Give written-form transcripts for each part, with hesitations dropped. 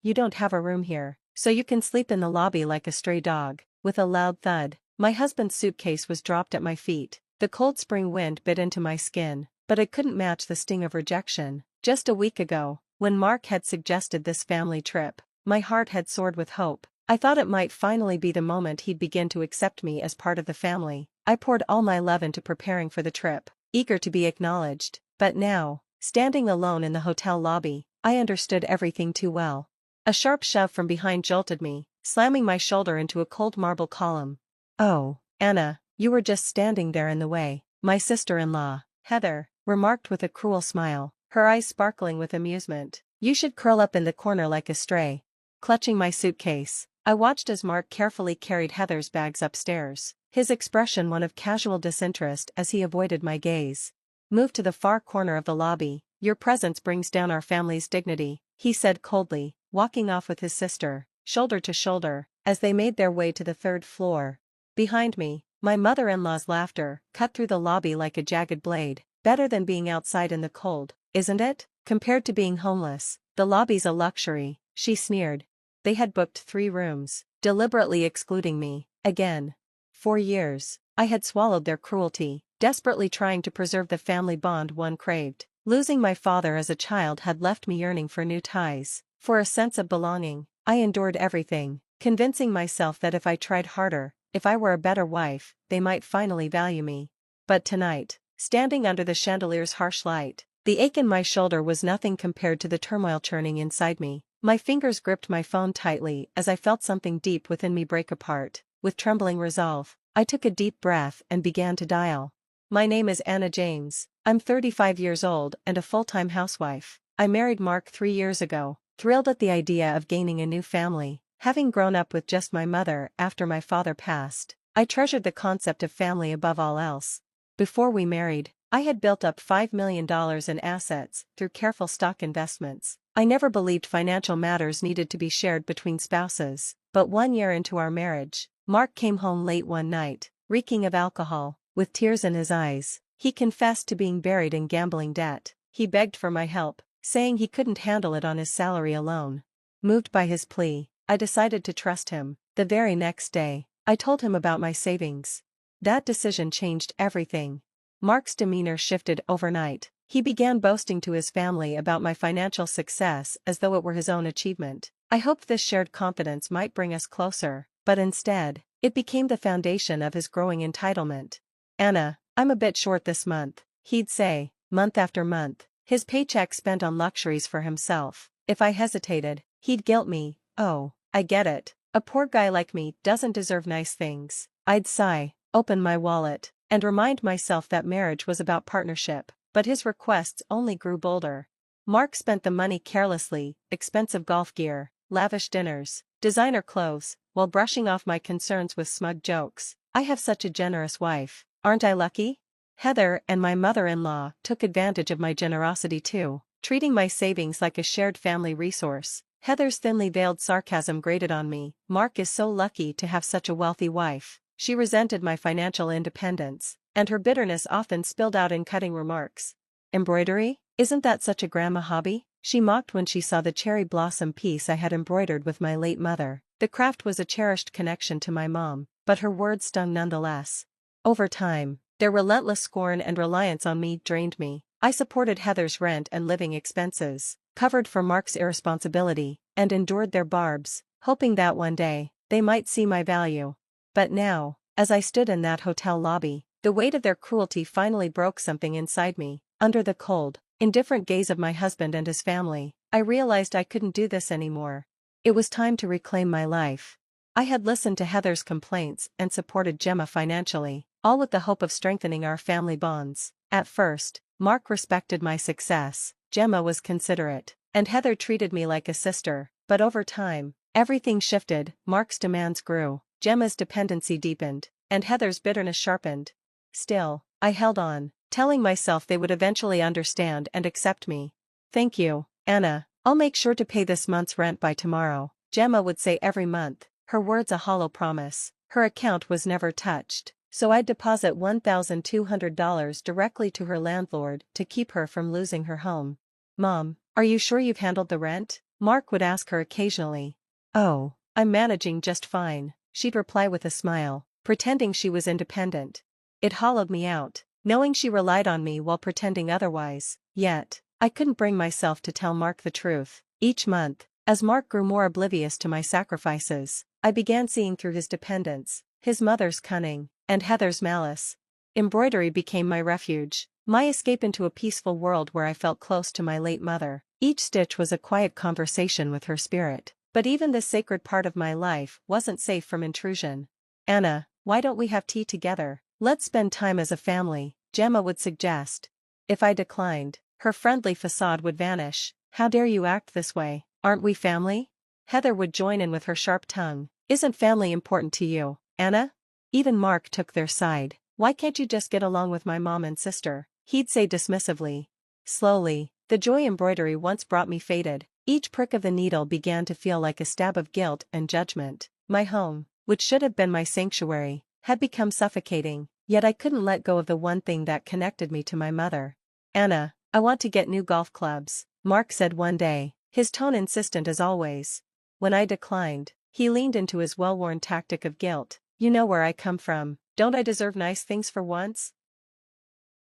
you don't have a room here, so you can sleep in the lobby like a stray dog." With a loud thud, my husband's suitcase was dropped at my feet. The cold spring wind bit into my skin, but it couldn't match the sting of rejection. Just a week ago, when Mark had suggested this family trip, my heart had soared with hope. I thought it might finally be the moment he'd begin to accept me as part of the family. I poured all my love into preparing for the trip, eager to be acknowledged. But now, standing alone in the hotel lobby, I understood everything too well. A sharp shove from behind jolted me, slamming my shoulder into a cold marble column. "Oh, Anna, you were just standing there in the way," my sister-in-law, Heather, remarked with a cruel smile, her eyes sparkling with amusement. "You should curl up in the corner like a stray." Clutching my suitcase, I watched as Mark carefully carried Heather's bags upstairs, his expression one of casual disinterest as he avoided my gaze. "Move to the far corner of the lobby, your presence brings down our family's dignity," he said coldly, walking off with his sister, shoulder to shoulder, as they made their way to the third floor. Behind me, my mother-in-law's laughter cut through the lobby like a jagged blade. "Better than being outside in the cold, isn't it? Compared to being homeless, the lobby's a luxury," she sneered. They had booked 3 rooms, deliberately excluding me. Again. For years, I had swallowed their cruelty, desperately trying to preserve the family bond one craved. Losing my father as a child had left me yearning for new ties, for a sense of belonging. I endured everything, convincing myself that if I tried harder, if I were a better wife, they might finally value me. But tonight, standing under the chandelier's harsh light, the ache in my shoulder was nothing compared to the turmoil churning inside me. My fingers gripped my phone tightly as I felt something deep within me break apart. With trembling resolve, I took a deep breath and began to dial. "My name is Anna James. I'm 35 years old and a full-time housewife. I married Mark 3 years ago, thrilled at the idea of gaining a new family. Having grown up with just my mother after my father passed, I treasured the concept of family above all else. Before we married, I had built up $5 million in assets through careful stock investments. I never believed financial matters needed to be shared between spouses, but 1 year into our marriage, Mark came home late one night, reeking of alcohol, with tears in his eyes. He confessed to being buried in gambling debt. He begged for my help, saying he couldn't handle it on his salary alone. Moved by his plea, I decided to trust him. The very next day, I told him about my savings. That decision changed everything. Mark's demeanor shifted overnight. He began boasting to his family about my financial success as though it were his own achievement. I hoped this shared confidence might bring us closer, but instead, it became the foundation of his growing entitlement. "Anna, I'm a bit short this month," he'd say, month after month, his paycheck spent on luxuries for himself. If I hesitated, he'd guilt me. "Oh, I get it. A poor guy like me doesn't deserve nice things." I'd sigh, open my wallet, and remind myself that marriage was about partnership. But his requests only grew bolder. Mark spent the money carelessly, expensive golf gear, lavish dinners, designer clothes, while brushing off my concerns with smug jokes. "I have such a generous wife, aren't I lucky?" Heather and my mother-in-law took advantage of my generosity too, treating my savings like a shared family resource. Heather's thinly veiled sarcasm grated on me. "Mark is so lucky to have such a wealthy wife." She resented my financial independence, and her bitterness often spilled out in cutting remarks. "Embroidery? Isn't that such a grandma hobby?" she mocked when she saw the cherry blossom piece I had embroidered with my late mother. The craft was a cherished connection to my mom, but her words stung nonetheless. Over time, their relentless scorn and reliance on me drained me. I supported Heather's rent and living expenses, covered for Mark's irresponsibility, and endured their barbs, hoping that one day, they might see my value. But now, as I stood in that hotel lobby, the weight of their cruelty finally broke something inside me. Under the cold, indifferent gaze of my husband and his family, I realized I couldn't do this anymore. It was time to reclaim my life. I had listened to Heather's complaints and supported Gemma financially, all with the hope of strengthening our family bonds. At first, Mark respected my success, Gemma was considerate, and Heather treated me like a sister. But over time, everything shifted. Mark's demands grew, Gemma's dependency deepened, and Heather's bitterness sharpened. Still, I held on, telling myself they would eventually understand and accept me. "Thank you, Anna. I'll make sure to pay this month's rent by tomorrow," Gemma would say every month, her words a hollow promise. Her account was never touched, so I'd deposit $1,200 directly to her landlord to keep her from losing her home. "Mom, are you sure you've handled the rent?" Mark would ask her occasionally. "Oh, I'm managing just fine," she'd reply with a smile, pretending she was independent. It hollowed me out, knowing she relied on me while pretending otherwise, yet, I couldn't bring myself to tell Mark the truth. Each month, as Mark grew more oblivious to my sacrifices, I began seeing through his dependence, his mother's cunning, and Heather's malice. Embroidery became my refuge, my escape into a peaceful world where I felt close to my late mother. Each stitch was a quiet conversation with her spirit. But even this sacred part of my life wasn't safe from intrusion. "Anna, why don't we have tea together? Let's spend time as a family," Gemma would suggest. If I declined, her friendly facade would vanish. "How dare you act this way? Aren't we family?" Heather would join in with her sharp tongue. "Isn't family important to you, Anna?" Even Mark took their side. "Why can't you just get along with my mom and sister?" he'd say dismissively. Slowly, the joy embroidery once brought me faded. Each prick of the needle began to feel like a stab of guilt and judgment. My home, which should have been my sanctuary, had become suffocating, yet I couldn't let go of the one thing that connected me to my mother. "Anna, I want to get new golf clubs," Mark said one day, his tone insistent as always. When I declined, he leaned into his well-worn tactic of guilt. "You know where I come from, don't I deserve nice things for once?"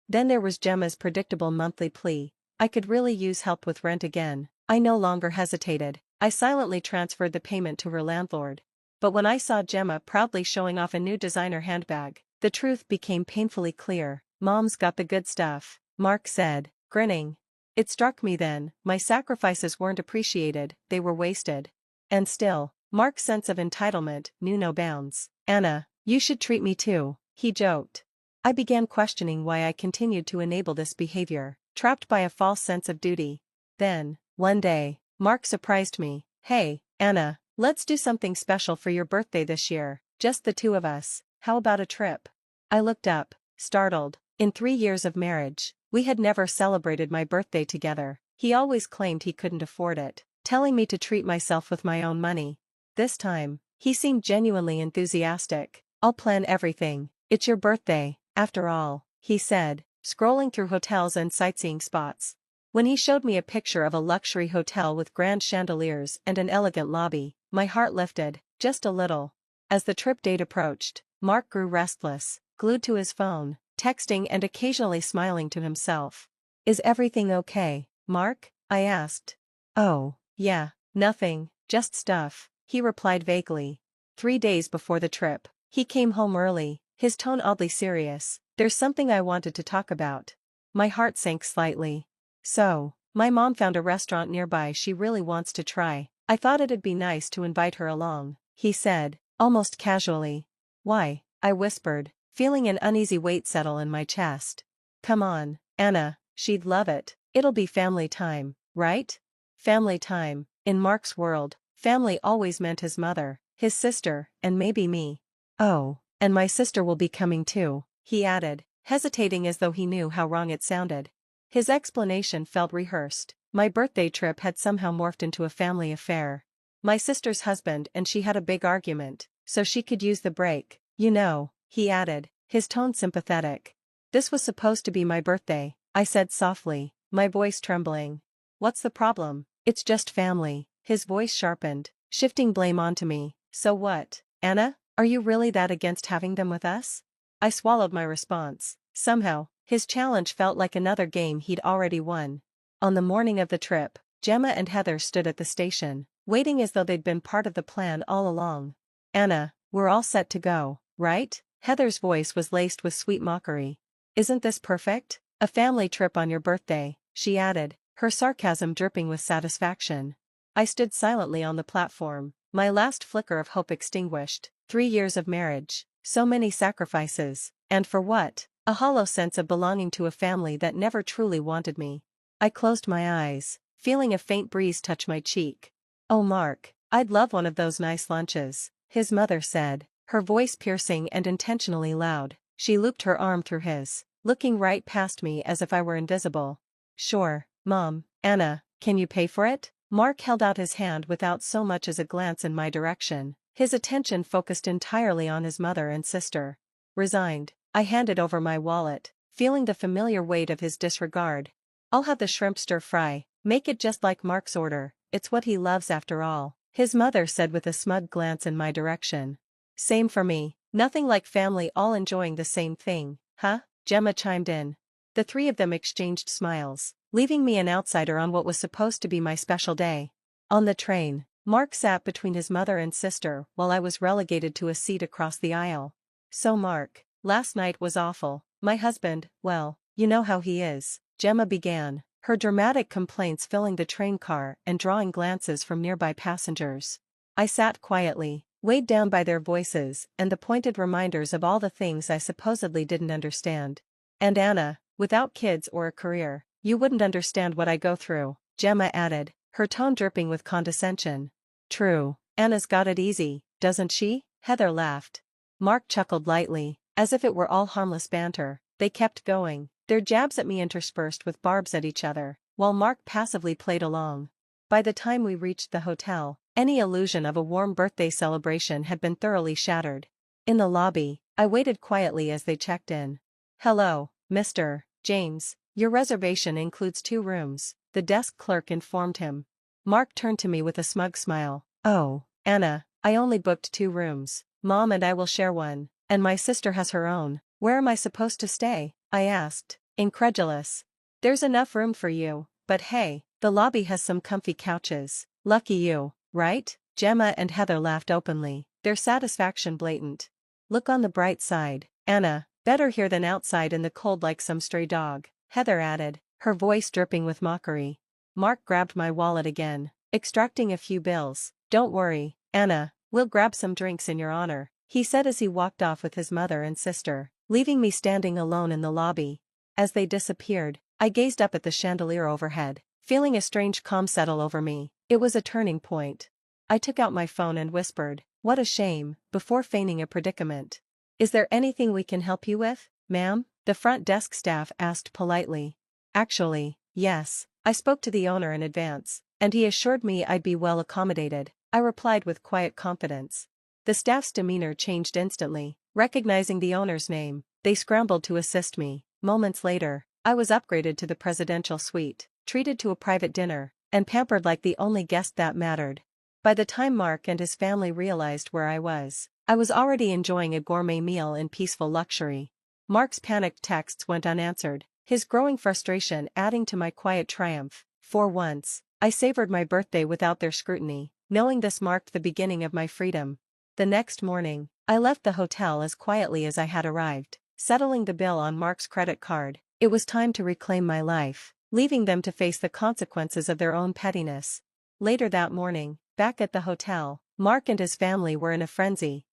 Then there was Gemma's predictable monthly plea. I could really use help with rent again. I no longer hesitated. I silently transferred the payment to her landlord. But when I saw Gemma proudly showing off a new designer handbag, the truth became painfully clear. "Mom's got the good stuff," Mark said, grinning. It struck me then, my sacrifices weren't appreciated, they were wasted. And still, Mark's sense of entitlement knew no bounds. "Anna, you should treat me too," he joked. I began questioning why I continued to enable this behavior, trapped by a false sense of duty. Then, one day, Mark surprised me. "Hey, Anna, let's do something special for your birthday this year, just the two of us, how about a trip?" I looked up, startled. In 3 years of marriage, we had never celebrated my birthday together. He always claimed he couldn't afford it, telling me to treat myself with my own money. This time, he seemed genuinely enthusiastic. "I'll plan everything, it's your birthday, after all," he said, scrolling through hotels and sightseeing spots. When he showed me a picture of a luxury hotel with grand chandeliers and an elegant lobby, my heart lifted, just a little. As the trip date approached, Mark grew restless, glued to his phone, texting and occasionally smiling to himself. "Is everything okay, Mark?" I asked. "Oh, yeah, nothing, just stuff," he replied vaguely. 3 days before the trip, he came home early, his tone oddly serious. "There's something I wanted to talk about." My heart sank slightly. "So, my mom found a restaurant nearby she really wants to try. I thought it'd be nice to invite her along," he said, almost casually. "Why?" I whispered, feeling an uneasy weight settle in my chest. "Come on, Anna, she'd love it. It'll be family time, right?" Family time. In Mark's world, family always meant his mother, his sister, and maybe me. "Oh, and my sister will be coming too," he added, hesitating as though he knew how wrong it sounded. His explanation felt rehearsed. My birthday trip had somehow morphed into a family affair. My sister's husband and she had a big argument, so she could use the break. "You know," he added, his tone sympathetic. "This was supposed to be my birthday," I said softly, my voice trembling. "What's the problem?" "It's just family." His voice sharpened, shifting blame onto me. "So what, Anna? Are you really that against having them with us?" I swallowed my response. Somehow, his challenge felt like another game he'd already won. On the morning of the trip, Gemma and Heather stood at the station, waiting as though they'd been part of the plan all along. "Anna, we're all set to go, right?" Heather's voice was laced with sweet mockery. "Isn't this perfect? A family trip on your birthday," she added, her sarcasm dripping with satisfaction. I stood silently on the platform, my last flicker of hope extinguished. 3 years of marriage, so many sacrifices, and for what? A hollow sense of belonging to a family that never truly wanted me. I closed my eyes, feeling a faint breeze touch my cheek. "Oh Mark, I'd love one of those nice lunches," his mother said, her voice piercing and intentionally loud. She looped her arm through his, looking right past me as if I were invisible. "Sure, Mom. Anna, can you pay for it?" Mark held out his hand without so much as a glance in my direction, his attention focused entirely on his mother and sister. Resigned, I handed over my wallet, feeling the familiar weight of his disregard. "I'll have the shrimp stir-fry, make it just like Mark's order," it's what he loves after all, his mother said with a smug glance in my direction. Same for me, nothing like family all enjoying the same thing, huh? Gemma chimed in. The three of them exchanged smiles, leaving me an outsider on what was supposed to be my special day. On the train, Mark sat between his mother and sister while I was relegated to a seat across the aisle. So Mark, last night was awful. My husband, well, you know how he is, Gemma began, her dramatic complaints filling the train car and drawing glances from nearby passengers. I sat quietly, weighed down by their voices and the pointed reminders of all the things I supposedly didn't understand. And Anna, without kids or a career, you wouldn't understand what I go through, Gemma added, her tone dripping with condescension. True, Anna's got it easy, doesn't she? Heather laughed. Mark chuckled lightly, as if it were all harmless banter. They kept going, their jabs at me interspersed with barbs at each other, while Mark passively played along. By the time we reached the hotel, any illusion of a warm birthday celebration had been thoroughly shattered. In the lobby, I waited quietly as they checked in. Hello, Mr. James, your reservation includes 2 rooms, the desk clerk informed him. Mark turned to me with a smug smile. Oh, Anna, I only booked 2 rooms. Mom and I will share one, and my sister has her own. Where am I supposed to stay? I asked, incredulous. There's enough room for you, but hey, the lobby has some comfy couches. Lucky you, right? Gemma and Heather laughed openly, their satisfaction blatant. Look on the bright side, Anna, better here than outside in the cold like some stray dog, Heather added, her voice dripping with mockery. Mark grabbed my wallet again, extracting a few bills. Don't worry, Anna, we'll grab some drinks in your honor, he said as he walked off with his mother and sister, leaving me standing alone in the lobby. As they disappeared, I gazed up at the chandelier overhead, feeling a strange calm settle over me. It was a turning point. I took out my phone and whispered, "What a shame," before feigning a predicament. "Is there anything we can help you with, ma'am?" the front desk staff asked politely. Actually, yes, I spoke to the owner in advance, and he assured me I'd be well accommodated, I replied with quiet confidence. The staff's demeanor changed instantly. Recognizing the owner's name, they scrambled to assist me. Moments later, I was upgraded to the presidential suite, treated to a private dinner, and pampered like the only guest that mattered. By the time Mark and his family realized where I was already enjoying a gourmet meal in peaceful luxury. Mark's panicked texts went unanswered, his growing frustration adding to my quiet triumph. For once, I savored my birthday without their scrutiny, knowing this marked the beginning of my freedom. The next morning, I left the hotel as quietly as I had arrived, settling the bill on Mark's credit card. It was time to reclaim my life, leaving them to face the consequences of their own pettiness. Later that morning, back at the hotel, Mark and his family were in a frenzy.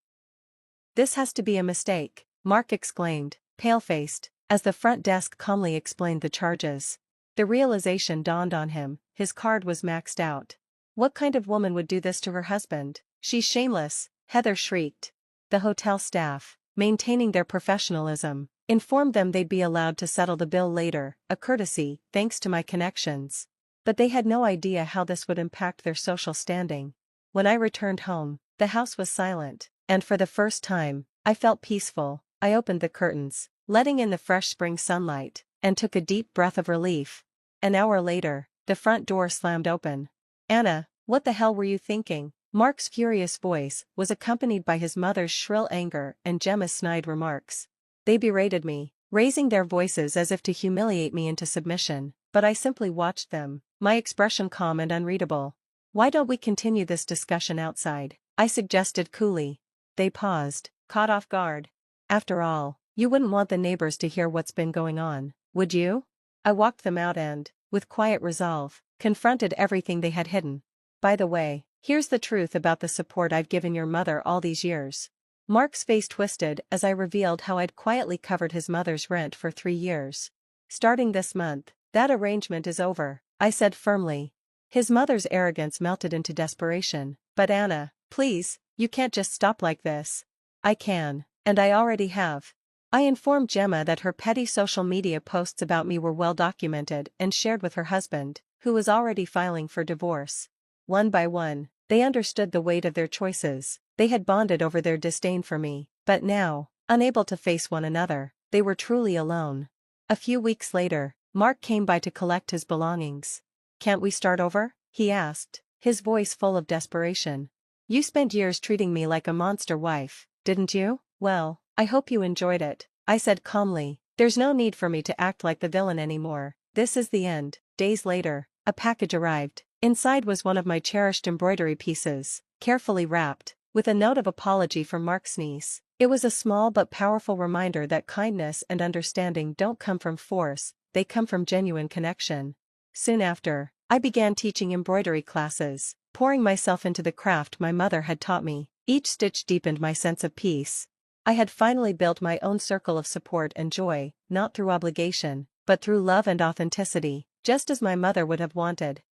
"This has to be a mistake," Mark exclaimed, pale-faced, as the front desk calmly explained the charges. The realization dawned on him, his card was maxed out. What kind of woman would do this to her husband? She's shameless, Heather shrieked. The hotel staff, maintaining their professionalism, informed them they'd be allowed to settle the bill later, a courtesy, thanks to my connections. But they had no idea how this would impact their social standing. When I returned home, the house was silent, and for the first time, I felt peaceful. I opened the curtains, letting in the fresh spring sunlight, and took a deep breath of relief. An hour later, the front door slammed open. "Anna, what the hell were you thinking?" Mark's furious voice was accompanied by his mother's shrill anger and Gemma's snide remarks. They berated me, raising their voices as if to humiliate me into submission, but I simply watched them, my expression calm and unreadable. "Why don't we continue this discussion outside?" I suggested coolly. They paused, caught off guard. "After all, you wouldn't want the neighbors to hear what's been going on, would you?" I walked them out and, with quiet resolve, confronted everything they had hidden. "By the way, here's the truth about the support I've given your mother all these years." Mark's face twisted as I revealed how I'd quietly covered his mother's rent for 3 years. "Starting this month, that arrangement is over," I said firmly. His mother's arrogance melted into desperation. "But Anna, please, you can't just stop like this." "I can, and I already have." I informed Gemma that her petty social media posts about me were well documented and shared with her husband, who was already filing for divorce. One by one, they understood the weight of their choices. They had bonded over their disdain for me, but now, unable to face one another, they were truly alone. A few weeks later, Mark came by to collect his belongings. "Can't we start over?" he asked. his voice full of desperation. You spent years treating me like a monster wife, didn't you? Well, I hope you enjoyed it, I said calmly. There's no need for me to act like the villain anymore. This is the end. Days later, a package arrived. Inside was one of my cherished embroidery pieces, carefully wrapped, with a note of apology from Mark's niece. It was a small but powerful reminder that kindness and understanding don't come from force, they come from genuine connection. Soon after, I began teaching embroidery classes, pouring myself into the craft my mother had taught me. Each stitch deepened my sense of peace. I had finally built my own circle of support and joy, not through obligation, but through love and authenticity, just as my mother would have wanted.